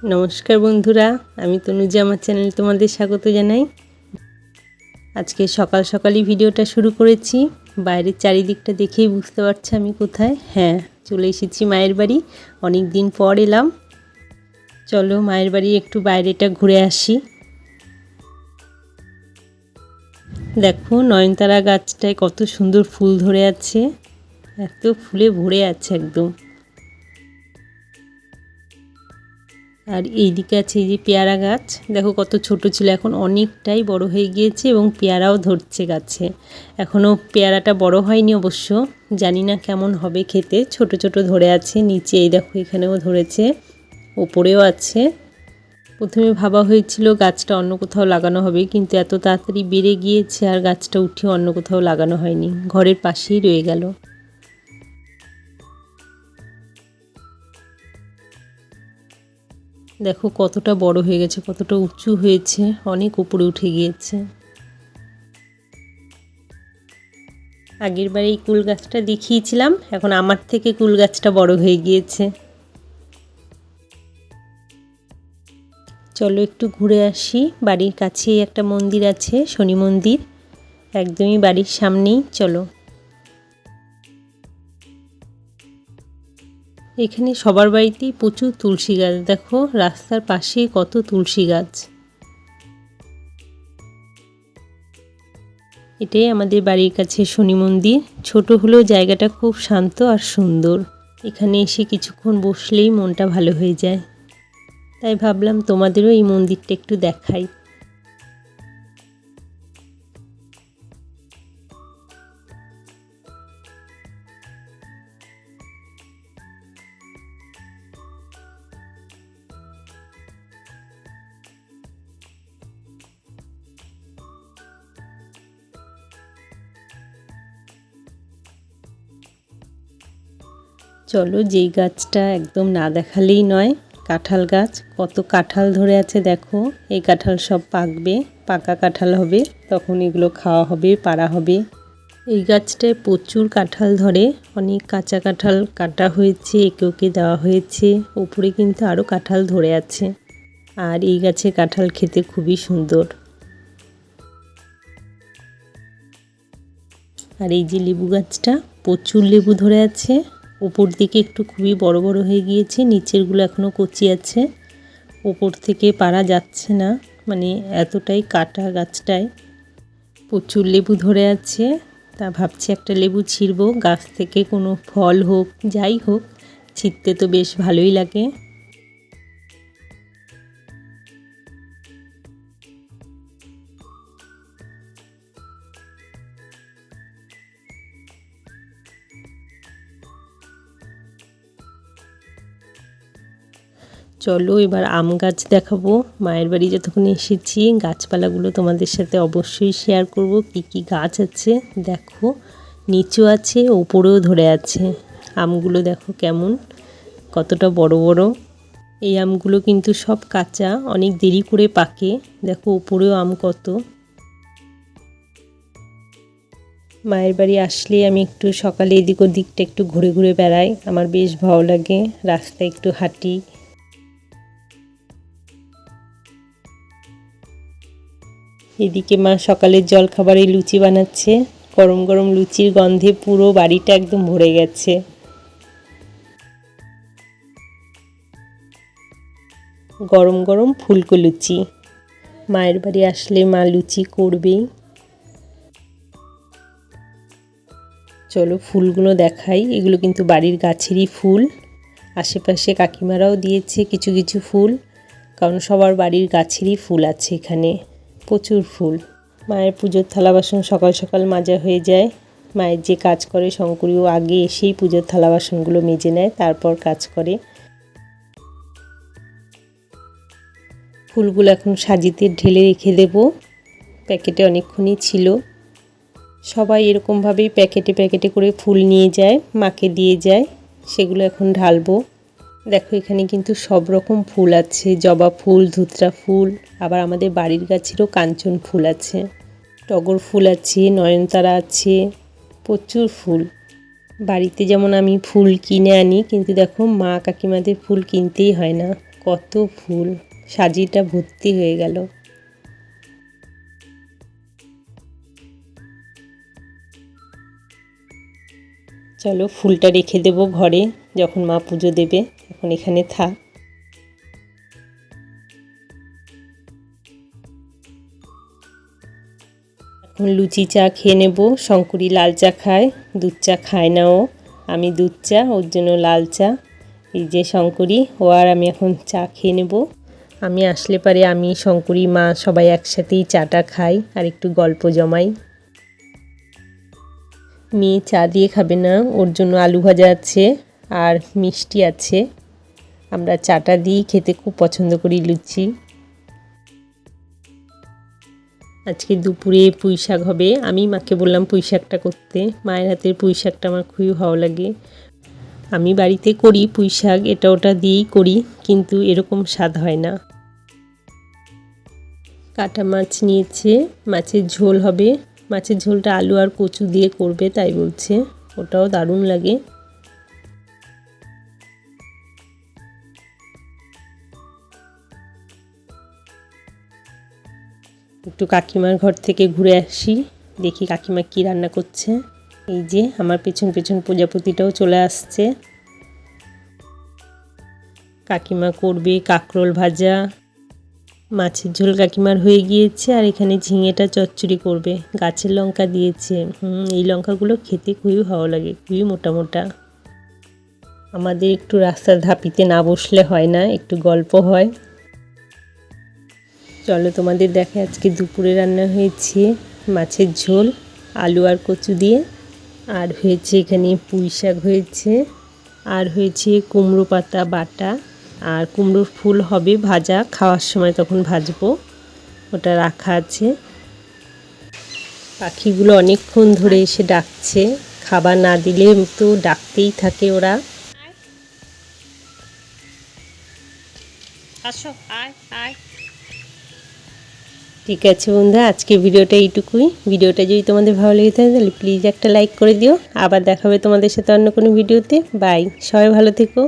নমস্কার বন্ধুরা, আমি তনুজা, আমার চ্যানেলে তোমাদের স্বাগত জানাই। আজকে সকাল সকালই ভিডিওটা শুরু করেছি। বাইরের চারিদিকটা দেখেই বুঝতে পারছি আমি কোথায়। হ্যাঁ, চলে এসেছি মায়ের বাড়ি। অনেক দিন পর এলাম। চলো মায়ের বাড়ি একটু বাইরেটা ঘুরে আসি। দেখো নয়নতারা গাছটায় কত সুন্দর ফুল ধরে আছে, এত ফুলে ভরে আছে একদম। আর এইদিকে আছে এই যে পেয়ারা গাছ, দেখো কত ছোট ছিল, এখন অনেকটাই বড় হয়ে গিয়েছে এবং পেয়ারাও ধরছে গাছে। এখনও পেয়ারাটা বড় হয়নি অবশ্য, জানি না কেমন হবে খেতে। ছোট ছোট ধরে আছে, নিচে এই দেখো এখানেও ধরেছে, ওপরেও আছে। প্রথমে ভাবা হয়েছিল গাছটা অন্য কোথাও লাগানো হবে, কিন্তু এত তাড়াতাড়ি বেড়ে গিয়েছে আর গাছটা উঠে অন্য কোথাও লাগানো হয়নি, ঘরের পাশেই রয়ে গেল। দেখো কতটা বড় হয়ে গেছে, কতটা উঁচু হয়েছে, অনেক উপরে উঠে গিয়েছে। আগের বার এই কুল গাছটা দেখিয়েছিলাম, এখন আমার থেকে কুল গাছটা বড় হয়ে গিয়েছে। চলো একটু ঘুরে আসি। বাড়ির কাছেই একটা মন্দির আছে, শনি মন্দির, একদমই বাড়ির সামনেই। চলো, এখানে সবার বাড়িতেই প্রচুর তুলসী গাছ। দেখো রাস্তার পাশেই কত তুলসী গাছ। এটাই আমাদের বাড়ির কাছে শনি মন্দির। ছোট হলেও জায়গাটা খুব শান্ত আর সুন্দর। এখানে এসে কিছুক্ষণ বসলেই মনটা ভালো হয়ে যায়। তাই ভাবলাম তোমাদেরও এই মন্দিরটা একটু দেখাই। চলো, যেই গাছটা একদম না দেখালেই নয়, কাঁঠাল গাছ। কত কাঁঠাল ধরে আছে দেখো। এই কাঁঠাল সব পাকবে, পাকা কাঁঠাল হবে, তখন এগুলো খাওয়া হবে, পাড়া হবে। এই গাছটায় প্রচুর কাঁঠাল ধরে, অনেক কাঁচা কাঁঠাল কাটা হয়েছে, একে ওকে দেওয়া হয়েছে। উপরে কিন্তু আরও কাঁঠাল ধরে আছে। আর এই গাছের কাঁঠাল খেতে খুবই সুন্দর। আর এই যে লেবু গাছটা, প্রচুর লেবু ধরে আছে। উপর দিকে একটু খুবই বড় বড় হয়ে গিয়েছে, নিচেরগুলো এখনও কচি আছে। উপর থেকে পারা যাচ্ছে না, মানে এতটাই কাটা গাছটায়। প্রচুর লেবু ধরে আছে। তা ভাবছি একটা লেবু ছিঁড়বো, গাছ থেকে কোনো ফল হোক যাই হোক, ছিঁড়তে তো বেশ ভালোই লাগে। চলো এবার আম গাছ দেখাবো। মায়ের বাড়ি যতক্ষণ এসেছি, গাছপালাগুলো তোমাদের সাথে অবশ্যই শেয়ার করব। কি কি গাছ আছে দেখো, নিচু আছে, ওপরেও ধরে আছে। আমগুলো দেখো কেমন, কতটা বড় বড়। এই আমগুলো কিন্তু সব কাঁচা, অনেক দেরি করে পাকে। দেখো উপরেও আম কত। মায়ের বাড়ি আসলে আমি একটু সকালে এদিক ওদিকটা একটু ঘুরে ঘুরে বেড়াই, আমার বেশ ভালো লাগে। রাস্তায় একটু হাঁটি। এদিকে মা সকালের জলখাবারে লুচি বানাচ্ছে। গরম গরম লুচির গন্ধে পুরো বাড়িটা একদম ভরে গেছে। গরম গরম ফুলকো লুচি। মায়ের বাড়ি আসলে মা লুচি করবেই। চলো ফুলগুলো দেখাই। এগুলো কিন্তু বাড়ির গাছেরই ফুল। আশেপাশে কাকিমারাও দিয়েছে কিছু কিছু ফুল, কারণ সবার বাড়ির গাছেরই ফুল আছে এখানে, প্রচুর ফুল। মায়ের পুজোর থালা বাসন সকাল সকাল মাজা হয়ে যায়। মায়ের যে কাজ করে শঙ্করীও আগে এসেই পুজোর থালা বাসনগুলো মেজে নেয়, তারপর কাজ করে। ফুলগুলো এখন সাজিতে ঢেলে রেখে দেব। প্যাকেটে অনেকক্ষণই ছিল। সবাই এরকমভাবেই প্যাকেটে প্যাকেটে করে ফুল নিয়ে যায়, মাকে দিয়ে যায়। সেগুলো এখন ঢালবো। দেখো এখানে কিন্তু সব রকম ফুল আছে, জবা ফুল, ধুতরা ফুল, আবার আমাদের বাড়ির গাছেরও কাঞ্চন ফুল আছে, টগর ফুল আছে, নয়নতারা আছে, প্রচুর ফুল। বাড়িতে যেমন আমি ফুল কিনে আনি, কিন্তু দেখো মা কাকিমাদের ফুল কিনতেই হয় না, কত ফুল, সাজিটা ভর্তি হয়ে গেল। চলো ফুলটা রেখে দেব ঘরে, যখন মা পুজো দেবে এখন এখানে থাক। এখন লুচি চা খেয়ে নেব। শঙ্করী লাল চা খায়, দুধ চা খায় না ও, আমি দুধ চা, ওর জন্য লাল চা। এই যে শঙ্করী, ও আর আমি এখন চা খেয়ে নেব। আমি আসলে পারে আমি, শঙ্করী, মা সবাই একসাথেই চাটা খাই আর একটু গল্প জমাই। মেয়ে চা দিয়ে খাবে না, ওর জন্য আলু ভাজা আছে আর মিষ্টি আছে। আমরা চাটা দিয়েই খেতে খুব পছন্দ করি লুচি। আজকে দুপুরে পুঁই শাক হবে। আমি মাকে বললাম পুঁই শাকটা করতে। মায়ের হাতের পুঁই শাকটা আমার খুবই ভালো লাগে। আমি বাড়িতে করি পুঁই শাক, এটা ওটা দিয়েই করি, কিন্তু এরকম স্বাদ হয় না। কাটা মাছ নিয়েছে, মাছের ঝোল হবে। মাছের ঝোলটা আলু আর কচু দিয়ে করবে তাই বলছে, ওটাও দারুণ লাগে। একটু কাকিমার ঘর থেকে ঘুরে আসি, দেখি কাকিমা কি রান্না করছে। এই যে আমার পেছন পেছন প্রজাপতিটাও চলে আসছে। কাকিমা করবে কাঁকরোল ভাজা, মাছের ঝোল কাকিমার হয়ে গিয়েছে, আর এখানে ঝিঙেটা চচ্চড়ি করবে। গাছের লঙ্কা দিয়েছে, এই লঙ্কাগুলো খেতে খুবই ভালো লাগে, খুবই মোটা মোটা। আমাদের একটু রাস্তার ধাপিতে না বসলে হয় না, একটু গল্প হয়। চলো তোমাদের দেখে আজকে দুপুরে রান্না হয়েছে মাছের ঝোল আলু আর কচু দিয়ে, আর হয়েছে এখানে পুঁই শাক হয়েছে, আর হয়েছে কুমড়ো পাতা বাটা, আর কুমড়োর ফুল হবে ভাজা, খাওয়ার সময় তখন ভাজবো, ওটা রাখা আছে। পাখিগুলো অনেকক্ষণ ধরে এসে ডাকছে, খাবার না দিলে তো ডাকতেই থাকে ওরা। আসো, আয় আয়। ঠিক আছে বন্ধুরা, আজকে ভিডিওটা এইটুকুই। ভিডিওটা যদি তোমাদের ভালো লেগে থাকে তাহলে প্লিজ একটা লাইক করে দিও। আবার দেখা হবে তোমাদের সাথে অন্য কোনো ভিডিওতে। বাই, সবাই ভালো থেকো।